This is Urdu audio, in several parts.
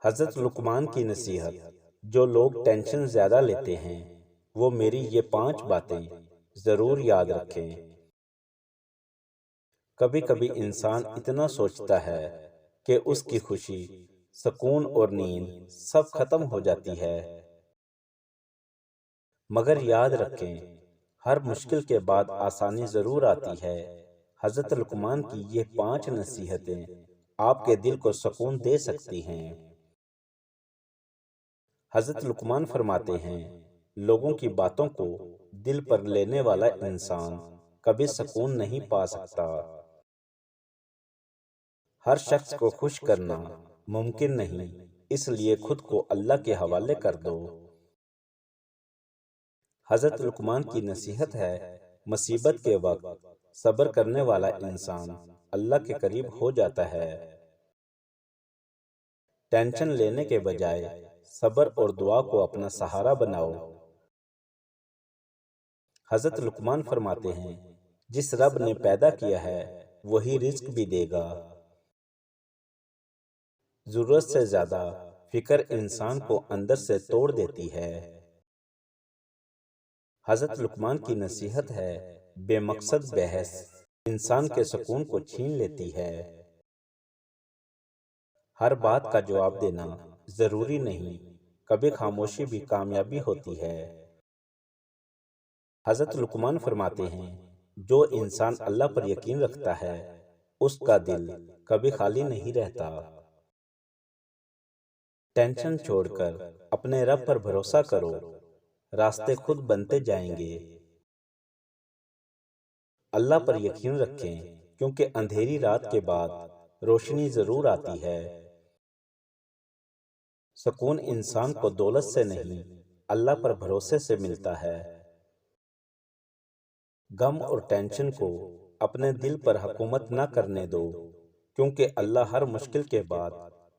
حضرت لقمان کی نصیحت: جو لوگ ٹینشن زیادہ لیتے ہیں وہ میری یہ 5 باتیں ضرور یاد رکھیں۔ کبھی کبھی انسان اتنا سوچتا ہے کہ اس کی خوشی، سکون اور نیند سب ختم ہو جاتی ہے، مگر یاد رکھیں ہر مشکل کے بعد آسانی ضرور آتی ہے۔ حضرت لقمان کی یہ 5 نصیحتیں آپ کے دل کو سکون دے سکتی ہیں۔ حضرت لقمان فرماتے ہیں، لوگوں کی باتوں کو دل پر لینے والا انسان کبھی سکون نہیں پا سکتا۔ ہر شخص کو خوش کرنا ممکن نہیں، اس لیے خود کو اللہ کے حوالے کر دو۔ حضرت لقمان کی نصیحت ہے، مصیبت کے وقت صبر کرنے والا انسان اللہ کے قریب ہو جاتا ہے۔ ٹینشن لینے کے بجائے صبر اور دعا کو اپنا سہارا بناؤ۔ حضرت لقمان فرماتے ہیں، جس رب نے پیدا کیا ہے وہی رزق بھی دے گا۔ ضرورت سے زیادہ فکر انسان کو اندر سے توڑ دیتی ہے۔ حضرت لقمان کی نصیحت ہے، بے مقصد بحث انسان کے سکون کو چھین لیتی ہے۔ ہر بات کا جواب دینا ضروری نہیں، کبھی خاموشی بھی کامیابی ہوتی ہے۔ حضرت لقمان فرماتے ہیں، جو انسان اللہ پر یقین رکھتا ہے اس کا دل کبھی خالی نہیں رہتا۔ ٹینشن چھوڑ کر اپنے رب پر بھروسہ کرو، راستے خود بنتے جائیں گے۔ اللہ پر یقین رکھیں کیونکہ اندھیری رات کے بعد روشنی ضرور آتی ہے۔ سکون انسان کو دولت سے نہیں، اللہ پر بھروسے سے ملتا ہے۔ غم اور ٹینشن کو اپنے دل پر حکومت نہ کرنے دو، کیونکہ اللہ ہر مشکل کے بعد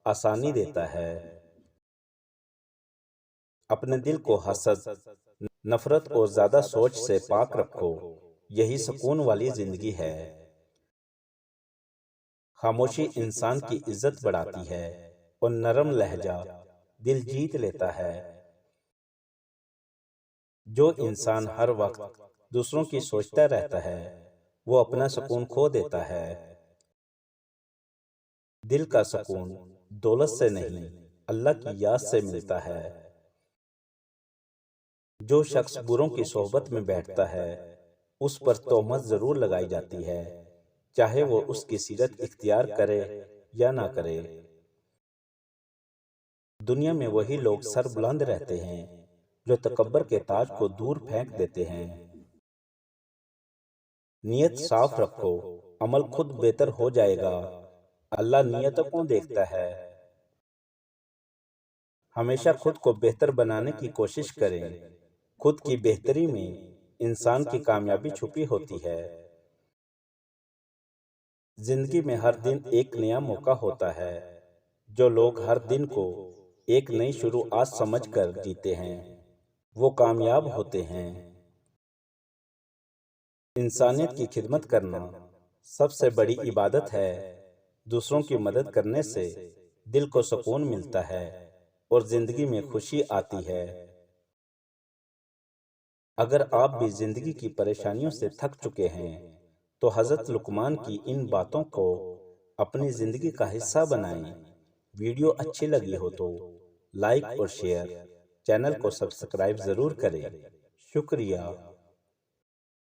آسانی دیتا ہے۔ اپنے دل کو حسد، نفرت اور زیادہ سوچ سے پاک رکھو، یہی سکون والی زندگی ہے۔ خاموشی انسان کی عزت بڑھاتی ہے اور نرم لہجہ دل جیت لیتا ہے۔ جو انسان ہر وقت دوسروں کی سوچتا رہتا ہے وہ اپنا سکون کھو دیتا ہے۔ دل کا سکون دولت سے نہیں، اللہ کی یاد سے ملتا ہے۔ جو شخص بروں کی صحبت میں بیٹھتا ہے اس پر تہمت ضرور لگائی جاتی ہے، چاہے وہ اس کی سیرت اختیار کرے یا نہ کرے۔ دنیا میں وہی لوگ سر بلند رہتے ہیں جو تکبر کے تاج کو دور پھینک دیتے ہیں۔ نیت صاف رکھو، عمل خود بہتر ہو جائے گا، اللہ نیتوں کو دیکھتا ہے۔ ہمیشہ خود کو بہتر بنانے کی کوشش کریں، خود کی بہتری میں انسان کی کامیابی چھپی ہوتی ہے۔ زندگی میں ہر دن ایک نیا موقع ہوتا ہے، جو لوگ ہر دن کو ایک نئی شروعات سمجھ کر جیتے ہیں وہ کامیاب ہوتے ہیں۔ انسانیت کی خدمت کرنا سب سے بڑی عبادت ہے۔ دوسروں کی مدد کرنے سے دل کو سکون ملتا ہے اور زندگی میں خوشی آتی ہے۔ اگر آپ بھی زندگی کی پریشانیوں سے تھک چکے ہیں تو حضرت لقمان کی ان باتوں کو اپنی زندگی کا حصہ بنائیں۔ ویڈیو اچھی لگی ہو تو لائک اور شیئر، چینل کو سبسکرائب ضرور کریں۔ شکریہ۔